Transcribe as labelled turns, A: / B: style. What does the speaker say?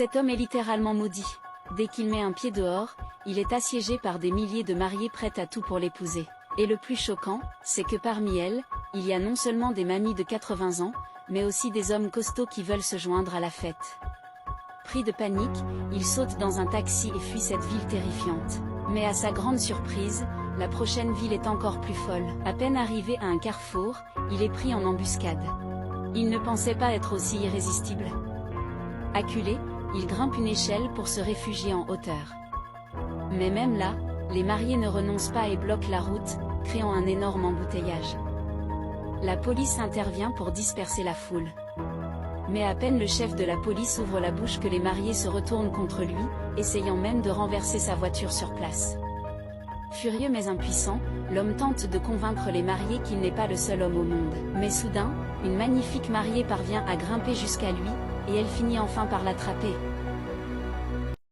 A: Cet homme est littéralement maudit. Dès qu'il met un pied dehors, il est assiégé par des milliers de mariées prêtes à tout pour l'épouser. Et le plus choquant, c'est que parmi elles, il y a non seulement des mamies de 80 ans, mais aussi des hommes costauds qui veulent se joindre à la fête. Pris de panique, il saute dans un taxi et fuit cette ville terrifiante. Mais à sa grande surprise, la prochaine ville est encore plus folle. À peine arrivé à un carrefour, il est pris en embuscade. Il ne pensait pas être aussi irrésistible. Acculé, il grimpe une échelle pour se réfugier en hauteur. Mais même là, les mariés ne renoncent pas et bloquent la route, créant un énorme embouteillage. La police intervient pour disperser la foule. Mais à peine le chef de la police ouvre la bouche que les mariés se retournent contre lui, essayant même de renverser sa voiture sur place. Furieux mais impuissant, l'homme tente de convaincre les mariés qu'il n'est pas le seul homme au monde. Mais soudain, une magnifique mariée parvient à grimper jusqu'à lui, et elle finit enfin par l'attraper.